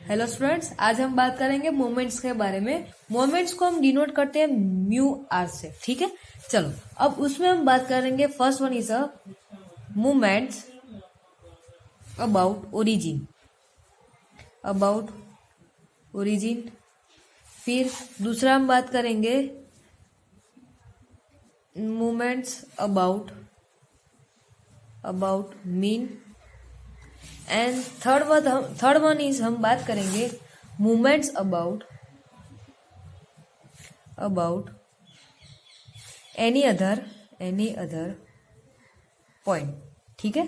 Hello students, आज हम बात करेंगे मोमेंट्स के बारे में। मोमेंट्स को हम डिनोट करते हैं म्यू आर से, ठीक है। चलो अब उसमें हम बात करेंगे। First one is a moments about origin, about origin. फिर दूसरा हम बात करेंगे moments about mean. And third one is हम बात करेंगे movements about any other point, ठीक है।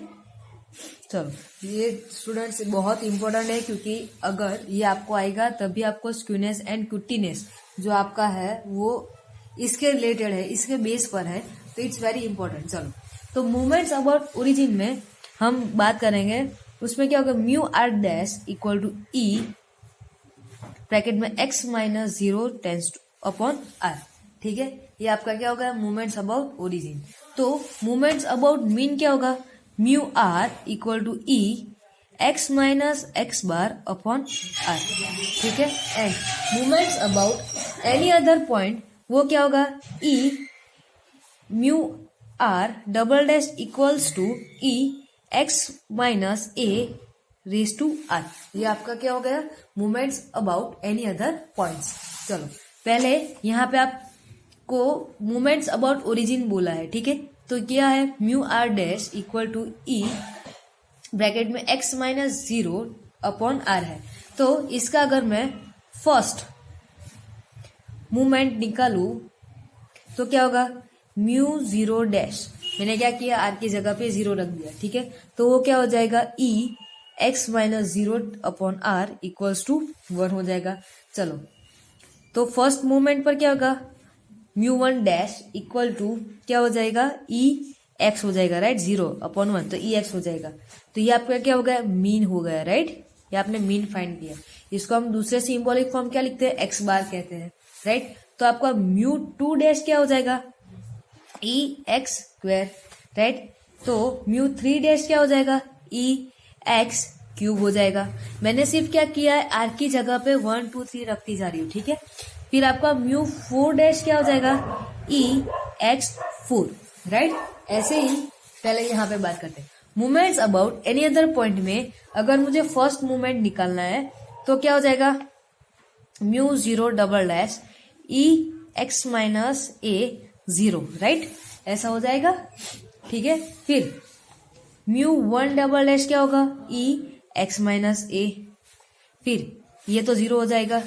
चलो ये स्टूडेंट्स बहुत इंपॉर्टेंट है, क्योंकि अगर ये आपको आएगा तभी आपको स्क्यूनेस एंड क्विटीनेस जो आपका है वो इसके रिलेटेड है, इसके बेस पर है, तो इट्स वेरी इंपॉर्टेंट। चलो तो मूवमेंट्स अबाउट ओरिजिन में हम बात करेंगे। उसमें क्या होगा, mu r dash equal to E bracket में x minus 0 tens upon r, ठीक है। ये आपका क्या होगा, मूवमेंट्स अबाउट ओरिजिन। तो मूवमेंट्स अबाउट मीन क्या होगा, mu r equal to E x minus x bar upon r, ठीक है। And movements about any other point वो क्या होगा, E mu r double dash equals to E x minus A raise to r. ये आपका क्या हो गया, movements about any other points. चलो पहले यहाँ पे आपको मूवमेंट्स अबाउट ओरिजिन बोला है, ठीक है। तो क्या है, mu r dash equal to E bracket में x माइनस 0 अपॉन आर है। तो इसका अगर मैं फर्स्ट मूवमेंट निकालू तो क्या होगा, म्यू 0 डैश, मैंने क्या किया, आर की जगह पे 0 रख दिया, ठीक है। तो वो क्या हो जाएगा, ई x minus 0 upon r equals to 1 हो जाएगा। चलो तो फर्स्ट मूवमेंट पर क्या होगा, म्यू 1 डैश इक्वल टू क्या हो जाएगा, ई एक्स हो जाएगा, राइट, 0 अपॉन 1, तो ई एक्स हो जाएगा। तो ये आपका क्या हो गया, मीन हो गया, राइट। ये आपने मीन फाइंड किया। इसको हम दूसरे सिंबॉलिक फॉर्म क्या लिखते हैं, एक्स बार कहते हैं, राइट। तो आपका म्यू 2 डैश क्या हो जाएगा, ई एक्स स्क्वायर, राइट। तो म्यू 3 डैश क्या हो जाएगा, ई एक्स क्यूब हो जाएगा। मैंने सिर्फ क्या किया है, आर की जगह पे 1 2 3 रखती जा रही हूँ, ठीक है। फिर आपका म्यू 4 डैश क्या हो जाएगा, ई एक्स 4, राइट। ऐसे ही पहले यहाँ पे बात करते हैं movements about any other point में। अगर मुझे फर्स्ट मूवमेंट निकालना है तो क्या हो जाएगा, mu 0 double dash E x minus A 0, right, ऐसा हो जाएगा, ठीक है। फिर म्यू 1 डबल डैश क्या होगा, ई एक्स माइनस ए, फिर ये तो 0 हो जाएगा,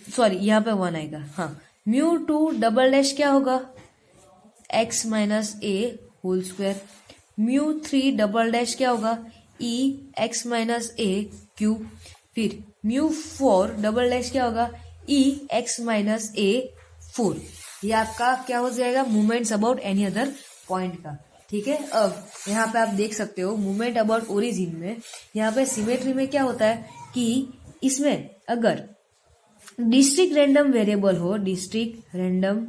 सॉरी यहाँ पे 1 आएगा, हाँ। म्यू 2 डबल डैश क्या होगा, x minus A whole square. Mu 3 double dash क्या होगा, E x minus A cube. फिर म्यू 4 डबल डैश क्या होगा, ई एक्स माइनस ए 4। ये आपका क्या हो जाएगा, movements about any other point का, ठीक है। अब यहाँ पे आप देख सकते हो मूवमेंट अबाउट ओरिजिन में, यहाँ पे सिमेट्री में क्या होता है कि इसमें अगर डिस्ट्रिक्ट रैंडम वेरिएबल हो, डिस्ट्रिक्ट रैंडम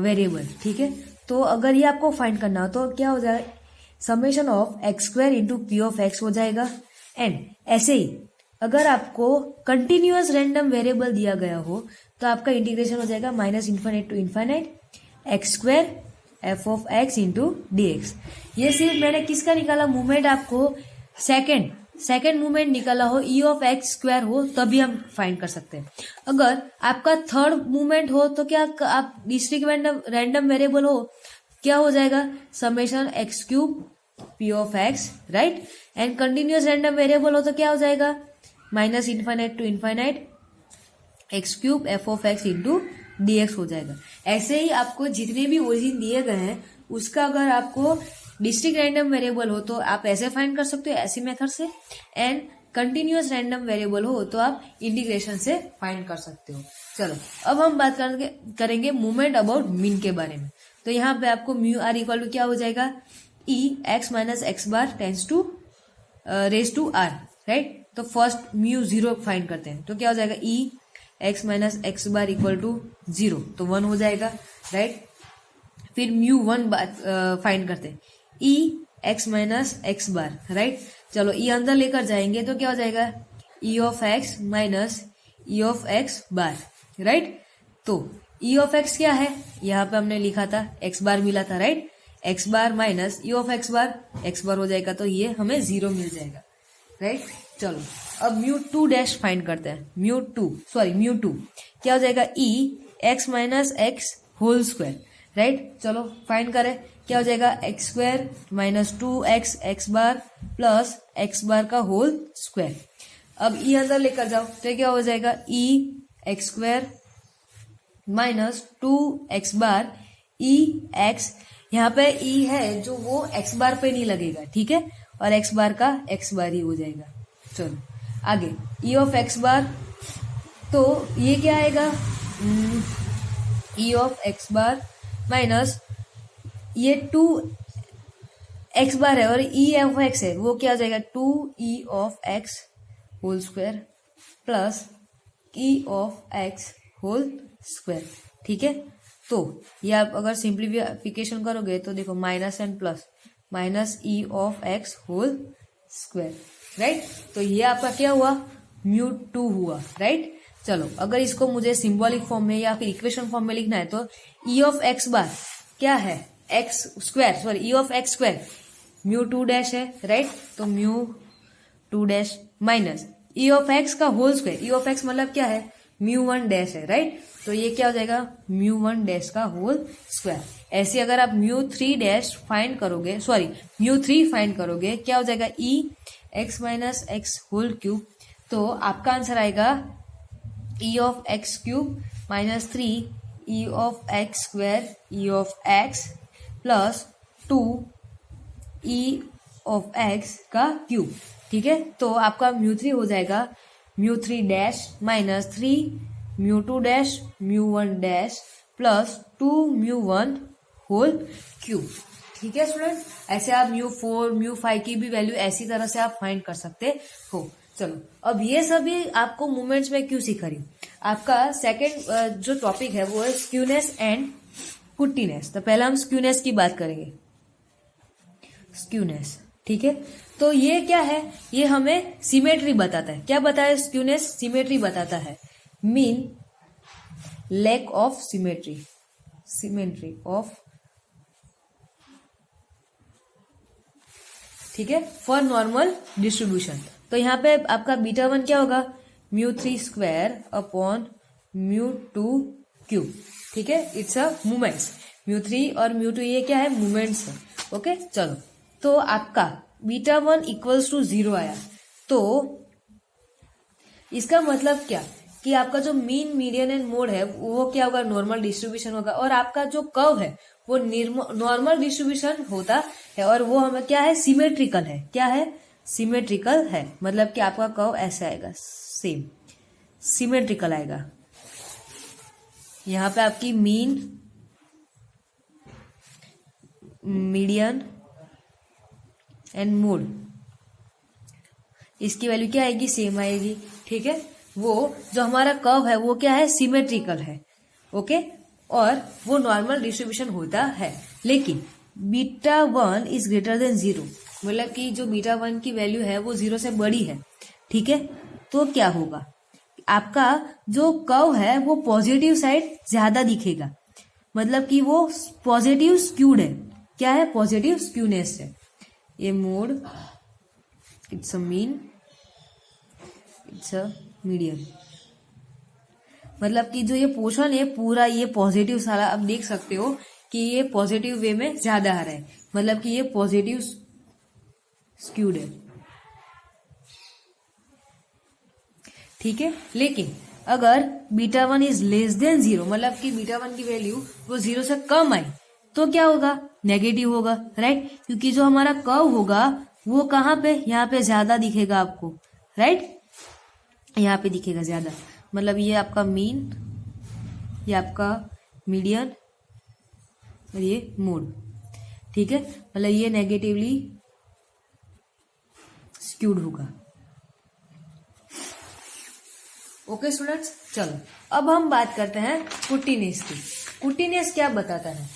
वेरिएबल, ठीक है। तो अगर ये आपको फाइंड करना हो तो क्या हो जाएगा, summation of x square into p of x हो जाएगा। एंड ऐसे ही अगर आपको कंटिन्यूअस रैंडम वेरिएबल दिया गया हो तो आपका इंटीग्रेशन हो जाएगा minus infinite to infinite x square f of x into d x. ये सिर्फ मैंने किसका निकाला, मूवमेंट आपको सेकेंड मूवमेंट निकाला हो, ई ऑफ एक्स स्क्वायर हो, तभी हम फाइंड कर सकते हैं। अगर आपका थर्ड मूवमेंट हो तो क्या आप डिस्ट्रिक्ट रैंडम वेरिएबल हो, क्या हो जाएगा, summation x cube p of x, right. And continuous random variable हो तो क्या हो जाएगा, minus infinite to infinite x cube f of x into d x हो जाएगा। ऐसे ही आपको जितने भी ओरिजिन दिए गए हैं उसका अगर आपको डिस्ट्रिक्ट रैंडम वेरिएबल हो तो आप ऐसे फाइंड कर सकते हो, ऐसी मेथड से। एंड कंटिन्यूअस रैंडम वेरिएबल हो तो आप इंटीग्रेशन से फाइंड कर सकते हो। चलो अब हम बात करेंगे मूवमेंट अबाउट मीन के बारे में। तो यहाँ पे आपको म्यू आर इक्वल टू क्या हो जाएगा, E x minus x bar tens to raise to r, right. तो फर्स्ट म्यू 0 फाइंड करते हैं, तो क्या हो जाएगा, E x minus x bar equal to 0, तो 1 हो जाएगा, राइट। फिर म्यू 1 फाइंड करते हैं, ई एक्स माइनस एक्स बार, राइट। चलो ये अंदर लेकर जाएंगे तो क्या हो जाएगा, ई of x minus E of x bar, right. तो ई ऑफ एक्स क्या है, यहाँ पे हमने लिखा था एक्स बार मिला था, right. X bar minus E of x bar हो जाएगा तो ये हमें 0 मिल जाएगा, राइट। चलो अब म्यू टू डैश फाइंड करते हैं। म्यू टू क्या हो जाएगा, E x minus x whole square, right. चलो फाइंड करें, क्या हो जाएगा, x square minus 2x x bar plus x bar का होल स्क्वायर। अब ई अंदर लेकर जाओ तो क्या हो जाएगा, E x square minus 2x बार ई एक्स, यहाँ पे ई है जो वो एक्स बार पे नहीं लगेगा, ठीक है, और एक्स बार का एक्स बार ही हो जाएगा। चलो आगे ई ऑफ एक्स बार, तो ये क्या आएगा, e of x bar minus ये 2x बार है और ई ऑफ एक्स है, वो क्या हो जाएगा 2e of x whole square plus e of x whole square, ठीक है। तो ये आप अगर सिंप्लीफिकेशन करोगे तो देखो minus and plus minus E of x whole square, right. तो ये आपका क्या हुआ, म्यू टू हुआ, राइट। चलो अगर इसको मुझे सिंबॉलिक फॉर्म में या फिर इक्वेशन फॉर्म में लिखना है तो ई ऑफ एक्स बार क्या है, x square, E of x square mu two dash है, राइट। तो mu two dash minus E of x का whole square, E of x मतलब क्या है, म्यू वन डैश है, राइट। तो ये क्या हो जाएगा, म्यू वन डैश का होल स्क्वायर। ऐसे अगर आप म्यू थ्री डैश फाइंड करोगे, म्यू थ्री फाइंड करोगे, क्या हो जाएगा, E x minus x whole cube. तो आपका आंसर आएगा e of x cube minus 3 e of x square E of x plus 2 e of x का क्यूब, ठीक है। तो आपका म्यू थ्री हो जाएगा mu three dash minus 3 mu two dash mu one dash plus 2 mu one whole cube, ठीक है student. ऐसे आप म्यू फोर म्यू फाइव की भी वैल्यू ऐसी तरह से आप फाइंड कर सकते हो। चलो अब ये सभी आपको मूवमेंट्स में क्यों सिखा रही हूँ, आपका सेकंड जो टॉपिक है वो है स्क्यूनेस एंड पुट्टीनेस। तो पहले हम स्क्यूनेस की बात करेंगे, स्क्यूनेस, ठीक है। तो ये क्या है, ये हमें सिमेट्री बताता है। क्या बताता है स्क्यूनेस, सिमेट्री बताता है, mean lack of symmetry of, ठीक है, फॉर नॉर्मल डिस्ट्रीब्यूशन। तो यहाँ पे आपका बीटा वन क्या होगा, mu three square upon mu two cube, ठीक है। It's a movements, mu three और म्यू टू ये क्या है, मूवमेंट्स है, ओके। चलो तो आपका बीटा वन इक्वल्स टू 0 आया, तो इसका मतलब क्या कि आपका जो मीन मीडियन एंड मोड है वो क्या होगा, नॉर्मल डिस्ट्रीब्यूशन होगा, और आपका जो कर्व है वो नॉर्मल डिस्ट्रीब्यूशन होता है, और वो हमें क्या है, सिमेट्रिकल है। क्या है, सिमेट्रिकल है, मतलब कि आपका कर्व ऐसे आएगा, सेम सिमेट्रिकल आएगा। यहाँ पे आपकी मीन मीडियन एंड मोड इसकी वैल्यू क्या आएगी, सेम आएगी, ठीक है। वो जो हमारा कर्व है वो क्या है, सिमेट्रिकल है, ओके, और वो नॉर्मल डिस्ट्रीब्यूशन होता है। लेकिन beta one is greater than 0, मतलब कि जो बीटा वन की वैल्यू है वो 0 से बड़ी है, ठीक है। तो क्या होगा, आपका जो कर्व है वो पॉजिटिव साइड ज्यादा दिखेगा, मतलब कि वो पॉजिटिव स्क्यूड है। क्या है, पॉजिटिव स्क्यूनेस है। ये mode it's a mean, it's a median, मतलब कि जो ये पोर्शन है पूरा ये पॉजिटिव सारा आप देख सकते हो कि ये पॉजिटिव वे में ज्यादा आ रहा है, मतलब कि ये पॉजिटिव स्क्यूड है, ठीक है। लेकिन अगर beta one is less than 0, मतलब कि बीटा वन की वैल्यू वो 0 से कम आई तो क्या होगा, नेगेटिव होगा, राइट। क्योंकि जो हमारा कर्व होगा वो कहाँ पे, यहाँ पे ज्यादा दिखेगा आपको, राइट, यहाँ पे दिखेगा ज्यादा, मतलब ये आपका मीन, ये आपका मीडियन और ये मोड, ठीक है, मतलब ये नेगेटिवली स्क्यूड होगा, ओके स्टूडेंट्स। चलो अब हम बात करते हैं पुट्टीनेस की। पुट्टीनेस क्या बताता है,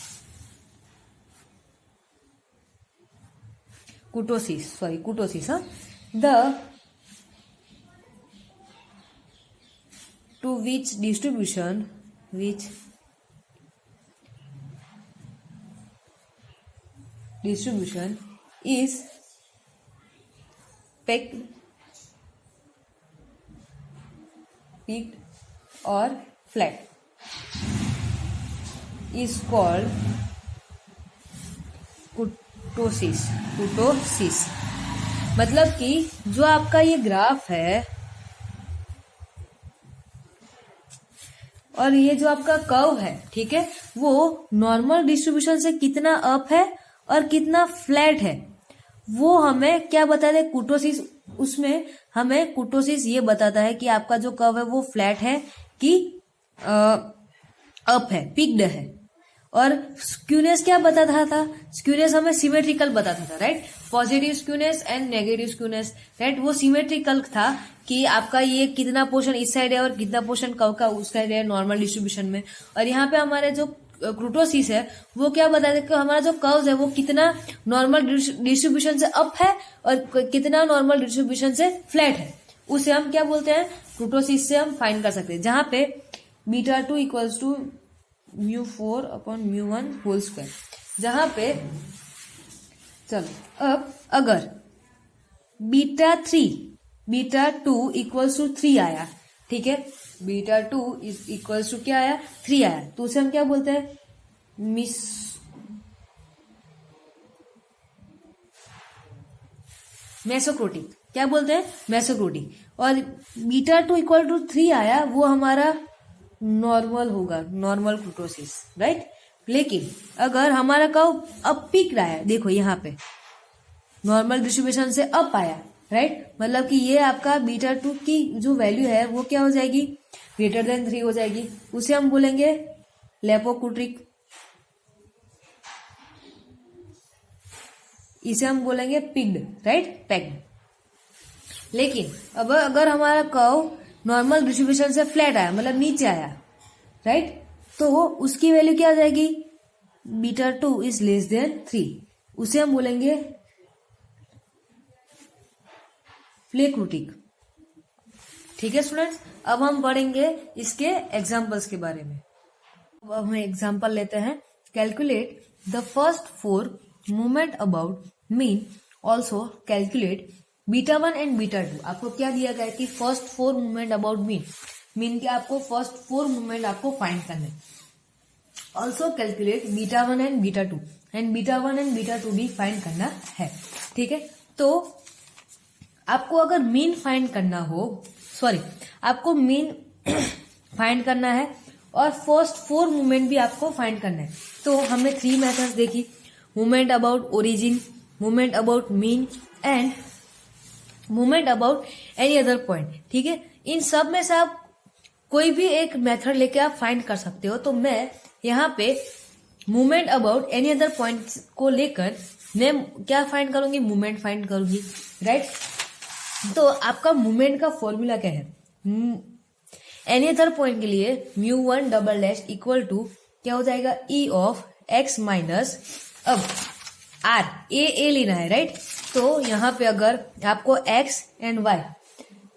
kurtosis, the to which distribution is pegged or flat is called kurtosis. मतलब कि जो आपका ये ग्राफ है और ये जो आपका कर्व है, ठीक है, वो नॉर्मल डिस्ट्रीब्यूशन से कितना अप है और कितना फ्लैट है, वो हमें क्या बताता है, कुटोसिस। उसमें हमें कुटोसिस ये बताता है कि आपका जो कर्व है वो फ्लैट है कि अप है, पिक्ड है। और स्क्यूनेस क्या बताता था, स्क्यूनेस हमें सिमेट्रिकल बताता था, right, positive skewness and negative skewness, right, वो सिमेट्रिकल था कि आपका ये कितना पोर्शन इस साइड है और कितना पोर्शन कर्व का उस साइड है नॉर्मल डिस्ट्रीब्यूशन में। और यहाँ पे हमारे जो कुटोसिस है वो क्या बताता है कि हमारा जो कर्व है वो कितना नॉर्मल डिस्ट्रीब्यूशन से अप है और कितना नॉर्मल डिस्ट्रीब्यूशन से फ्लैट है, उसे हम क्या बोलते हैं, कुटोसिस से हम फाइंड कर सकते हैं। जहां पे β2 equals to μ4 upon μ1 whole square, जहां पे चलो अब अगर β2 इक्वल्स टू 3 आया, ठीक है, β2 इक्वल्स टू क्या आया, 3 आया, तो उसे हम क्या बोलते हैं, मेसोक्रोटिक। क्या बोलते हैं, मेसोक्रोटिक। और β2 इक्वल टू 3 आया, वो हमारा नॉर्मल होगा, नॉर्मल कुटोसिस, राइट। लेकिन अगर हमारा कर्व अप पिक रहा है, देखो यहाँ पे नॉर्मल डिस्ट्रीब्यूशन से अप आया, राइट, मतलब कि ये आपका β2 की जो वैल्यू है वो क्या हो जाएगी, ग्रेटर देन 3 हो जाएगी, उसे हम बोलेंगे लेपोक्रोटिक, इसे हम बोलेंगे पिग्ड, राइट, पैक्ड। लेकिन अब अगर हमारा कर्व नॉर्मल डिस्ट्रीब्यूशन से फ्लैट आया, मतलब नीचे आया, राइट, तो उसकी वैल्यू क्या आ जाएगी, β2 इज लेस देन 3, उसे हम बोलेंगे प्लेक्रोटिक। ठीक है स्टूडेंट्स, अब हम पढ़ेंगे इसके एग्जाम्पल्स के बारे में। अब हम एग्जाम्पल लेते हैं, calculate the first 4 movement about mean, also calculate β1 and β2। आपको क्या दिया गया है कि फर्स्ट 4 मूवमेंट अबाउट मीन के आपको फर्स्ट 4 मूवमेंट आपको फाइंड करने, also calculate β1 and β2, and β1 and β2 भी फाइंड करना है, ठीक है। तो आपको अगर मीन फाइंड करना हो, आपको मीन फाइंड करना है और फर्स्ट 4 मूवमेंट भी आपको फाइंड करना है, तो हमने 3 मेथड्स देखी, movement about origin, movement about mean and movement about any other point, ठीक है। इन सब में से आप कोई भी एक मेथड लेके आप फाइंड कर सकते हो। तो मैं यहाँ पे movement about any other point को लेकर मैं क्या फाइंड करूंगी, मूवमेंट फाइंड करूंगी, राइट। तो आपका मूवमेंट का फॉर्मूला क्या है, एनी अदर पॉइंट के लिए μ1 डबल डैश इक्वल टू क्या हो जाएगा, e ऑफ x माइनस, अब r a लेना है, राइट। तो यहाँ पे अगर आपको x and y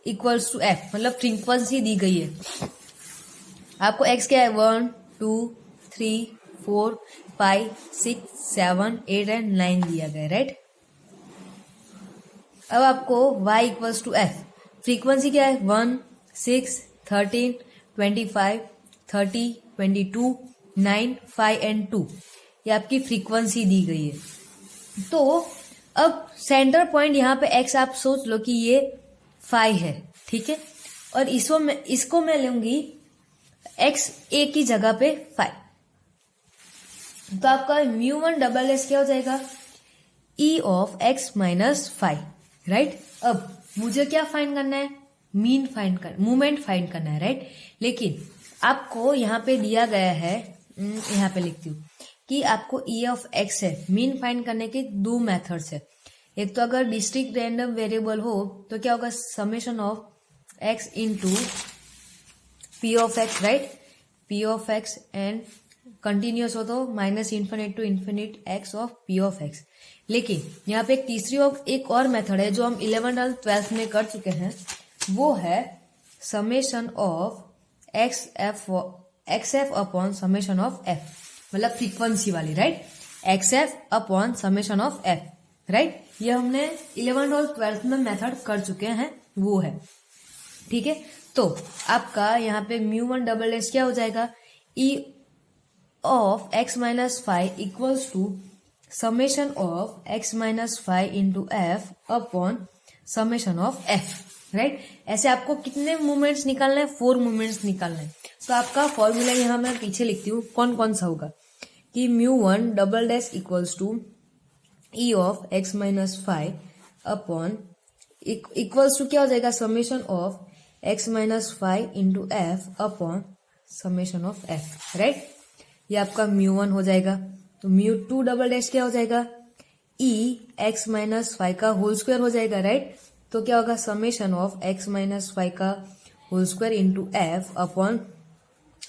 equals to f, मतलब फ्रीक्वेंसी दी गई है, आपको x क्या है 1 2 3 4 5 6 7 8 एंड 9 दिया गया, राइट। अब आपको y equals to f, frequency क्या है 1 6 13 25 30 22 9 5 एंड 2, ये आपकी फ्रीक्वेंसी दी गई है। तो अब सेंटर पॉइंट यहाँ पे x आप सोच लो कि ये 5 है, ठीक है, और इसको मैं लूंगी x a की जगह पे 5, तो आपका μ1 डबल एस क्या हो जाएगा, e of x minus 5, right. अब मुझे क्या फाइंड करना है, मूवमेंट फाइंड करना है, राइट। लेकिन आपको यहाँ पे दिया गया है, यहाँ पे लिखती हूँ कि आपको e ऑफ x है, मीन फाइंड करने के 2 मेथड्स है। एक तो अगर डिस्ट्रिक्ट रैंडम वेरिएबल हो तो क्या होगा, summation of x into p of x, right, p of x, and continuous हो तो minus infinite to infinite x of p of x। लेकिन यहाँ पे एक और मेथड है जो हम 11th और 12th में कर चुके हैं, वो है summation of x F upon summation of F, मतलब फ्रीक्वेंसी वाली, right. X F upon summation of F, right. ये हमने 11th और 12th में मेथड कर चुके हैं, वो है, ठीक है। तो आपका यहाँ पे μ1 डबल डैश क्या हो जाएगा, ई of x minus five equals to summation of x minus five into F upon summation of F, right. ऐसे आपको कितने मूवमेंट्स निकालना है, 4 मूवमेंट्स निकालना है। तो आपका फॉर्मूला यहाँ मैं पीछे लिखती हूँ कौन कौन सा होगा, कि μ1 double dash equals to E of x minus five upon equals to क्या हो जाएगा, summation of x minus five into F upon summation of F, right. ये आपका μ1 हो जाएगा। तो μ2 डबल डैश क्या हो जाएगा, ई x माइनस फाइव का होल स्क्वायर हो जाएगा, राइट। तो क्या होगा, summation of x minus five का whole square into F upon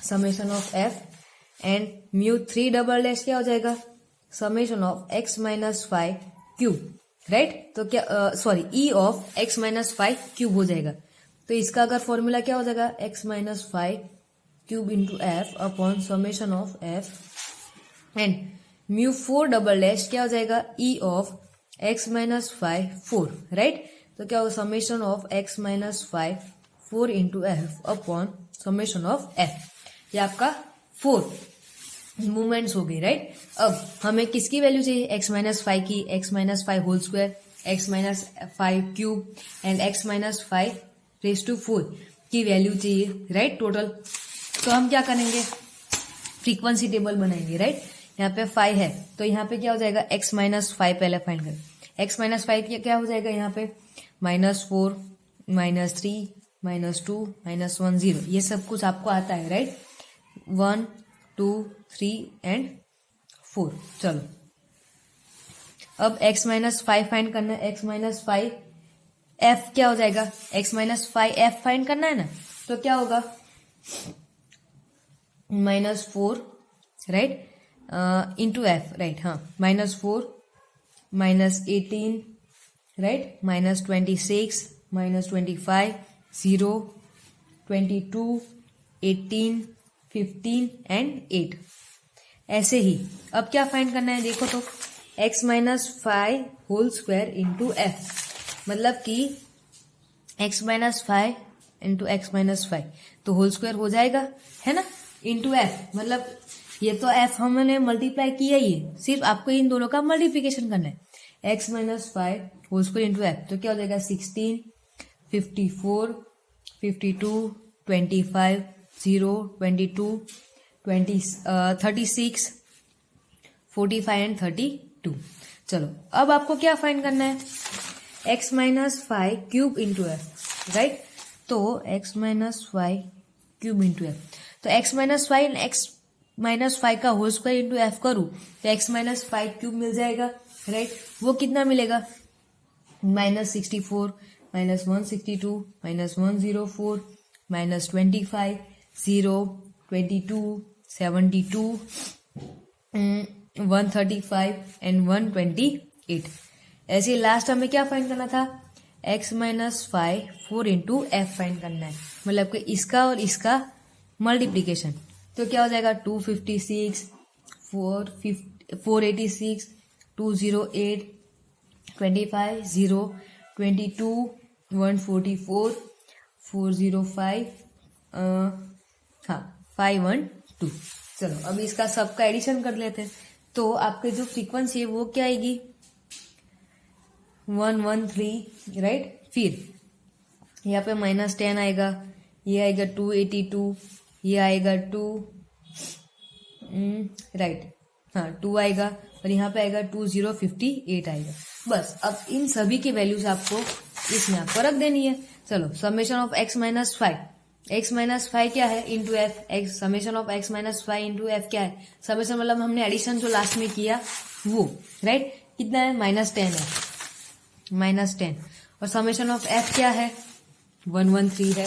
summation of F. And μ3 double dash क्या हो जाएगा, summation of x minus five cube, right. तो क्या sorry E of x minus five cube हो जाएगा। तो इसका अगर फॉर्मूला क्या हो जाएगा, x minus five cube into F upon summation of F. And μ4 double dash क्या हो जाएगा, ई of x minus five 4, right. तो क्या होगा, summation of x minus five 4 into F upon summation of F. ये आपका 4 मूवमेंट्स हो गई, राइट। अब हमें किसकी वैल्यू चाहिए, x माइनस फाइव की, x minus five whole square, x minus five cube and x minus five raise to 4 की वैल्यू चाहिए, राइट, टोटल। तो हम क्या करेंगे, फ्रीक्वेंसी टेबल बनाएंगे, राइट। यहाँ पे 5 है तो यहाँ पे क्या हो जाएगा, x माइनस फाइव पहले फाइंड करें। x माइनस फाइव क्या हो जाएगा, यहाँ पे -4 -3 -2 -1 0, ये सब कुछ आपको आता है, राइट। 1 2 3 एंड 4। चलो अब x माइनस फाइव फाइंड करना है। x माइनस फाइव एफ क्या हो जाएगा, x minus five F find करना है ना, तो क्या होगा, -4, राइट, इंटू एफ, राइट, हाँ, -4 -18, राइट, -26 -25 0 22 18 15 एंड 8। ऐसे ही अब क्या फाइंड करना है, देखो तो x minus five whole square into f, मतलब कि x minus five into x minus five, तो होल स्क्वायर हो जाएगा, है ना, इंटू एफ, मतलब ये तो एफ हमने मल्टीप्लाई किया ही है, सिर्फ आपको इन दोनों का मल्टीप्लिकेशन करना है। x minus five whole square into f, तो क्या हो जाएगा, 16 54 52 25 0 22 36 45 एंड 32। चलो अब आपको क्या फाइंड करना है, x minus five cube into F, right. तो x minus five cube into f, तो x minus five x minus five का होल स्क्वायर इंटू एफ करूँ तो x माइनस फाइव क्यूब मिल जाएगा, राइट। वो कितना मिलेगा, -64 -162 -104 -25 0 22 72 135 एंड 128। ऐसे लास्ट हमें क्या फाइंड करना था, x minus five 4 into F find करना है, मतलब कि इसका और इसका मल्टीप्लीकेशन। तो क्या हो जाएगा, 256 486 208 25 0 22 144 405 हाँ 512। चलो अब इसका सबका एडिशन कर लेते हैं। तो आपके जो फ्रीक्वेंसी है वो क्या आएगी, 113, राइट। फिर यहाँ पे -10 आएगा, ये आएगा 282, ये आएगा 2, राइट, हाँ 2 आएगा, और यहाँ पे आएगा 2058 आएगा। बस अब इन सभी की वैल्यूज आपको इसमें आपको रख देनी है। चलो summation of x minus five, x minus five क्या है, into F, x summation of x minus five into F क्या है, समेशन मतलब हमने एडिशन जो लास्ट में किया वो, राइट। कितना है, -10 है, -10, और समेशन ऑफ एफ क्या है, 113 है।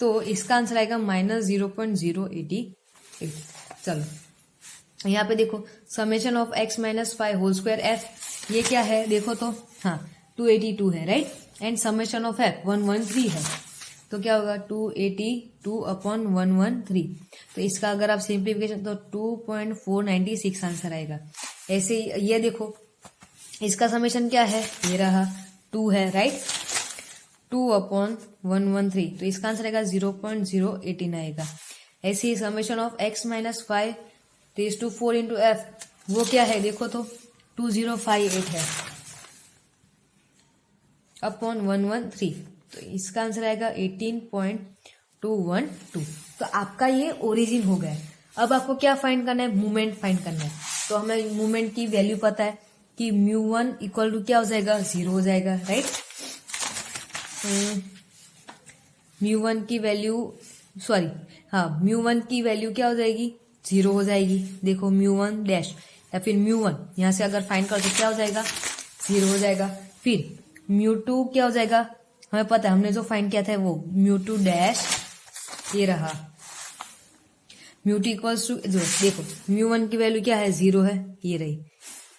तो इसका आंसर आएगा -0.088। चलो यहाँ पे देखो summation of x minus five whole square f, ये क्या है देखो तो, हाँ 282 है, right. And summation of f 113 है, तो क्या होगा 282/113। तो इसका अगर आप सिंप्लीफिकेशन तो 2.496 आंसर आएगा। ऐसे ही ये देखो इसका समेशन क्या है, ये रहा 2 है राइट, 2/113, तो इसका आंसर आएगा 0.018 आएगा। ऐसे ही summation of x minus 5 raise to 4 into F, वो क्या है देखो तो 2058 है अपॉन 113, तो इसका आंसर आएगा 18.212। तो आपका ये ओरिजिन हो गया है। अब आपको क्या फाइंड करना है, मोमेंट फाइंड करना है। तो हमें मोमेंट की वैल्यू पता है कि μ1 इक्वल टू क्या हो जाएगा, 0 हो जाएगा राइट। μ1 की वैल्यू μ1 की वैल्यू क्या हो जाएगी, 0 हो जाएगी। देखो μ1 डैश या फिर μ1 यहां से अगर फाइंड कर तो क्या हो जाएगा, 0 हो जाएगा। फिर μ2 क्या हो जाएगा, हमें पता है हमने जो फाइंड किया था वो μ2 डैश, ये रहा μ2 इक्वल्स टू जो, देखो μ1 की वैल्यू क्या है, 0 है, ये रही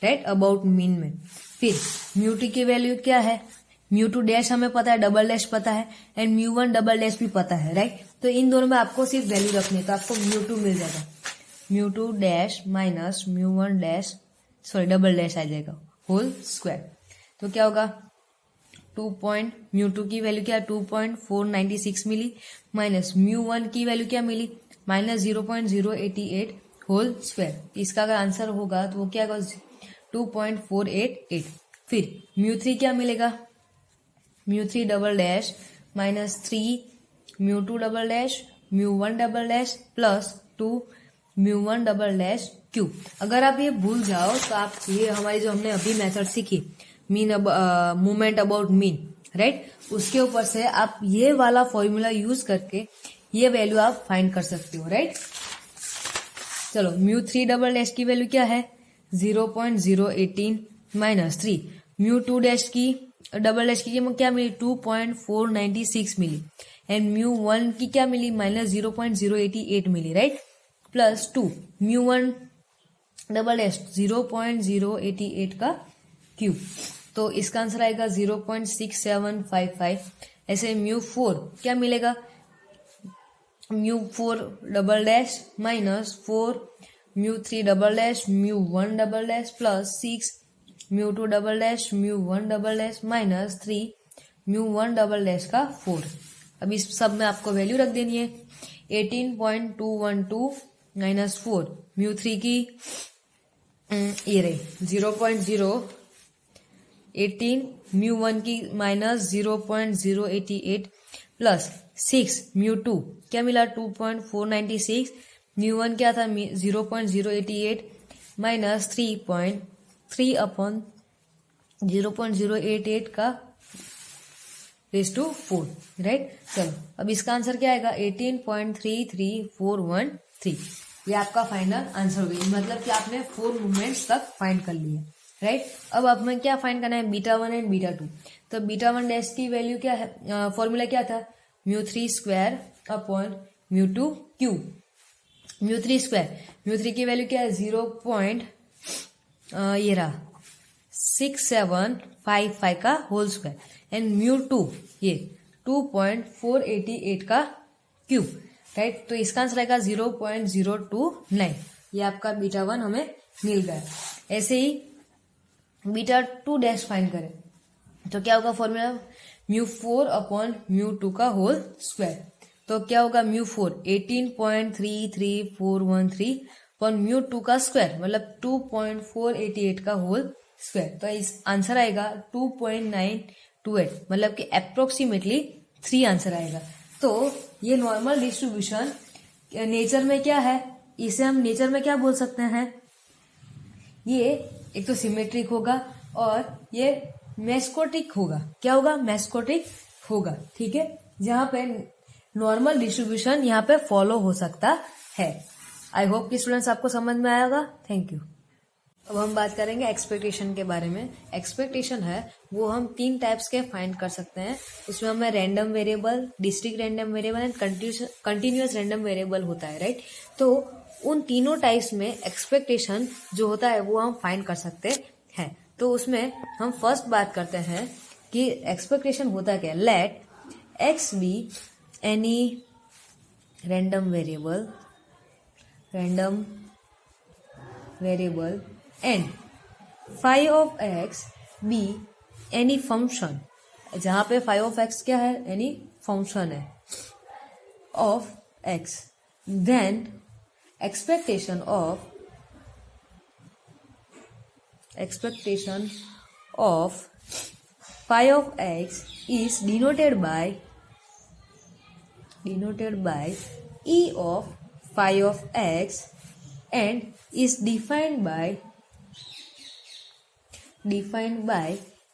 राइट अबाउट मीन में। फिर μ2 की वैल्यू क्या है, μ2 डैश हमें पता है, डबल डैश पता है, एंड μ1 डबल डैश भी पता है राइट। तो इन दोनों में आपको सिर्फ वैल्यू रखनी है, तो आपको μ2 मिल जाएगा, μ2 dash minus μ1 dash double dash आ जाएगा होल स्क्वायर। तो क्या होगा μ2 की वैल्यू क्या, 2.496 मिली, माइनस μ1 की वैल्यू क्या मिली, माइनस 0.088 होल स्क्वायर। इसका अगर आंसर होगा तो वो क्या होगा, 2.488। फिर μ3 क्या मिलेगा, μ3 double dash minus 3 μ2 double dash μ1 double dash plus 2 μ1 double dash cube. अगर आप ये भूल जाओ तो आप ये हमारी जो हमने अभी मेथड सीखी मूवमेंट अबाउट मीन राइट, उसके ऊपर से आप ये वाला फॉर्मूला यूज करके ये वैल्यू आप फाइंड कर सकते हो राइट। चलो μ3 डबल डैश की वैल्यू क्या है, 0.018 माइनस 3, μ2 डैश की डबल डैश की क्या मिली, 2.496 मिली, एंड μ1 की क्या मिली, माइनस 0.088 मिली राइट, प्लस 2 μ1 डबल डैश 0.088 का क्यूब। तो इसका आंसर आएगा 0.6755। ऐसे μ4 क्या मिलेगा, μ4 double dash minus 4 μ3 double dash μ1 double dash plus 6 μ2 double dash μ1 double dash minus 3 μ1 double dash का 4। अब इस सब में आपको वैल्यू रख देनी है, 18.212 माइनस 4 μ3 की ये रही 0.018, μ1 की माइनस 0.088 प्लस 6 μ2 क्या मिला 2.496, μ1 क्या था 0.088 माइनस 3.3 अपॉन 0.088 का रेज टू 4 राइट। चलो अब इसका आंसर क्या आएगा 18.33413। ये आपका फाइनल आंसर हो गई, मतलब कि आपने 4 मूवमेंट्स तक फाइंड कर लिए राइट। अब हमें क्या फाइंड करना है, β1 एंड β2। तो β1 डैश की वैल्यू क्या है, फॉर्मूला क्या था, μ3 स्क्वायर अपॉन μ2 क्यूब। μ3 स्क्वायर, μ3 की वैल्यू क्या है 0.6755 का होल स्क्वायर, एंड μ2 ये 2.488 का क्यूब राइट। तो इसका आंसर आएगा 0.029। ये आपका β1 हमें मिल गया। ऐसे ही β2 डैश फाइंड करें तो क्या होगा फॉर्मूला, μ4 अपॉन μ2 का होल स्क्वायर। तो क्या होगा μ4 18.33413 अपॉन μ2 का स्क्वायर मतलब 2.488 का होल स्क्वायर। तो इस आंसर आएगा 2.928, मतलब कि अप्रोक्सीमेटली 3 आंसर आएगा। तो ये नॉर्मल डिस्ट्रीब्यूशन नेचर में क्या है, इसे हम नेचर में क्या बोल सकते हैं, ये एक तो सिमेट्रिक होगा और ये मेस्कोटिक होगा। क्या होगा, मेस्कोटिक होगा, ठीक है, जहां पे नॉर्मल डिस्ट्रीब्यूशन यहाँ पे फॉलो हो सकता है। आई होप कि स्टूडेंट्स आपको समझ में आया होगा। Thank you. अब हम बात करेंगे एक्सपेक्टेशन के बारे में। एक्सपेक्टेशन है वो हम 3 टाइप्स के फाइंड कर सकते हैं। उसमें हमें random variable, district random variable and continuous random variable होता है राइट। तो उन तीनों टाइप्स में एक्सपेक्टेशन जो होता है वो हम फाइंड कर सकते हैं। तो उसमें हम फर्स्ट बात करते हैं कि एक्सपेक्टेशन होता क्या है। Let x be any random variable and phi of x be any function, जहां पे phi of x क्या है, any function है of x, then expectation of phi of x is denoted by e of phi of x and is defined by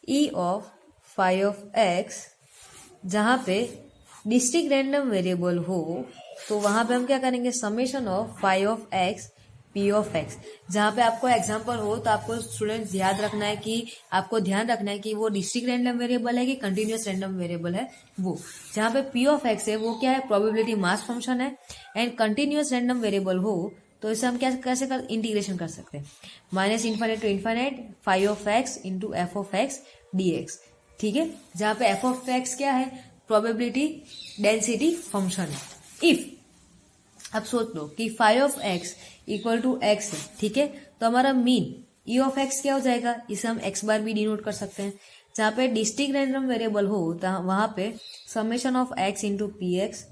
e of phi of x, जहां पे district random variable हो तो वहां पे हम क्या करेंगे, summation of phi of x p of x. जहां पे आपको एग्जांपल हो तो आपको स्टूडेंट्स याद रखना है कि आपको ध्यान रखना है कि वो डिस्ट्रिक्ट रैंडम वेरिएबल है कि कंटिन्यूअस रैंडम वेरिएबल है। वो जहां पे पी ऑफ एक्स है वो क्या है, प्रोबेबिलिटी मास फंक्शन है। एंड कंटिन्यूअस रैंडम वेरिएबल हो तो इसे हम क्या कैसे इंटीग्रेशन कर सकते हैं, minus infinite to infinite phi of x into f of x d x. ठीक है, जहां पे एफ ऑफ एक्स क्या है, प्रोबेबिलिटी डेंसिटी फंक्शन है। इफ अब सोच लो कि phi of x equal to x है, ठीक है, तो हमारा मीन ई ऑफ एक्स क्या हो जाएगा, इसे हम एक्स बार भी डिनोट कर सकते हैं। जहां पे डिस्ट्रिक्ट रैंडम वेरिएबल हो तो वहां पे summation of x into p x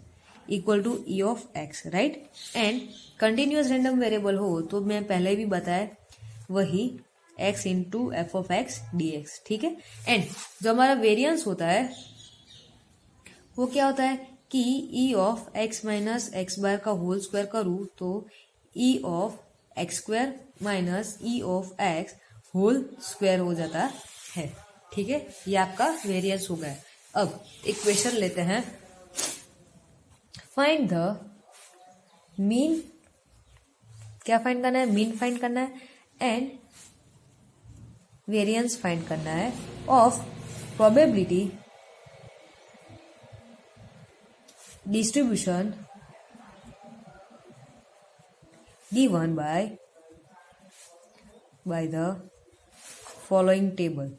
equal to E of x, right. And continuous random variable हो तो मैं पहले भी बताया वही x into f of x d x, ठीक है। एंड जो हमारा वेरियंस होता है वो क्या होता है कि E of x minus x bar का होल स्क्वायर करूं तो ई of x square minus E of x whole square हो जाता है, ठीक है। ये आपका वेरियंस हो गया। अब एक क्वेश्चन लेते हैं, फाइंड द मीन, क्या फाइंड करना है, मीन फाइंड करना है एंड वेरियंस फाइंड करना है of probability distribution given by the following table,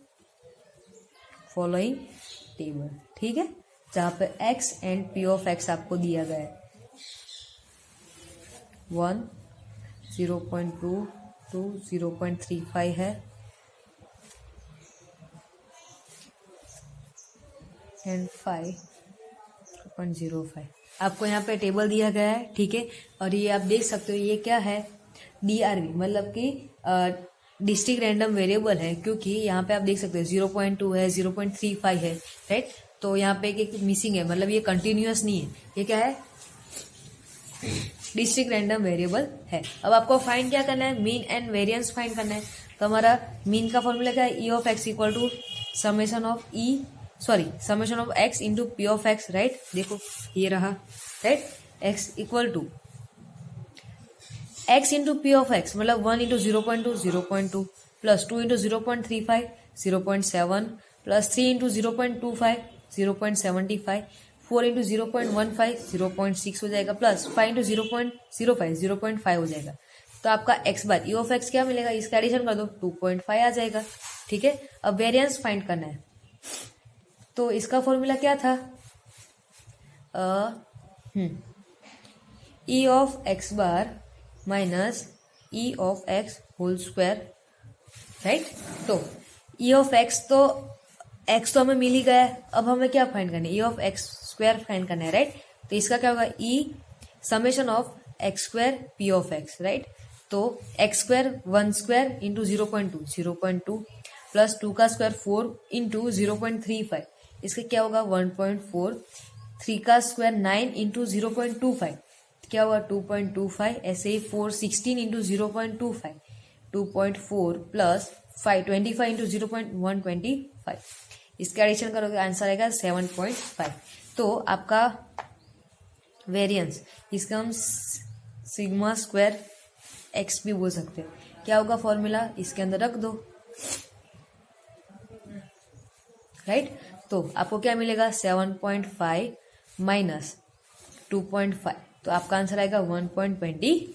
ठीक है, जहां पे x and p of x आपको दिया गया है 1, 0.2 to 0.35 है एंड 5.05 आपको यहाँ पे टेबल दिया गया है, ठीक है। और ये आप देख सकते हो ये क्या है, DRV मतलब कि डिस्ट्रिक्ट रैंडम वेरिएबल है, क्योंकि यहाँ पे आप देख सकते हो 0.2 है, 0.35 है, राइट। तो यहाँ पे एक मिसिंग है, मतलब ये कंटिन्यूअस नहीं है, ये क्या है, डिस्ट्रिक्ट रैंडम वेरिएबल है। अब आपको फाइंड क्या करना है, मीन एंड वेरियंस फाइंड करना है। तो हमारा मीन का फॉर्मूला क्या है, ई of x equal to summation of x into p of x, right. देखो ये रहा, right, x equal to x into p of x मतलब 1 into 0.2 plus 2 into 0.35 0.7 plus 3 into 0.25 0.75 4 into 0.15 0.6 हो जाएगा प्लस 5 इंटू 0.05 0.5 हो जाएगा। तो आपका x bar E of x क्या मिलेगा, इसका एडिशन कर दो 2.5 आ जाएगा, ठीक है। अब वेरियंस फाइंड करना है, तो इसका फॉर्मूला क्या था, e of x bar minus E of x whole square, right. तो ई ऑफ एक्स तो एक्स तो हमें मिल ही गया है, अब हमें क्या फाइंड करना है, ई ऑफ एक्स स्क्वायर फाइंड करना है, राइट। तो इसका क्या होगा, E summation of x square P of x, right. तो x square 1 square into 0.2 plus 2 का स्क्वायर 4 इंटू 0.35, इसका क्या होगा 1.4, 3 का स्क्वायर 9 इंटू 0.25 क्या होगा 2.25, ऐसे ही 4 16 इंटू 0.25 2.4 प्लस 5 25 इंटू 0.125, इसका एडिशन करोगे आंसर आएगा 7.5। तो आपका वेरियंस इसका हम सिग्मा स्क्वायर एक्स भी बोल सकते हैं। क्या होगा फॉर्मूला, इसके अंदर रख दो, राइट। तो आपको क्या मिलेगा 7.5 माइनस 2.5, तो आपका आंसर आएगा 1.25।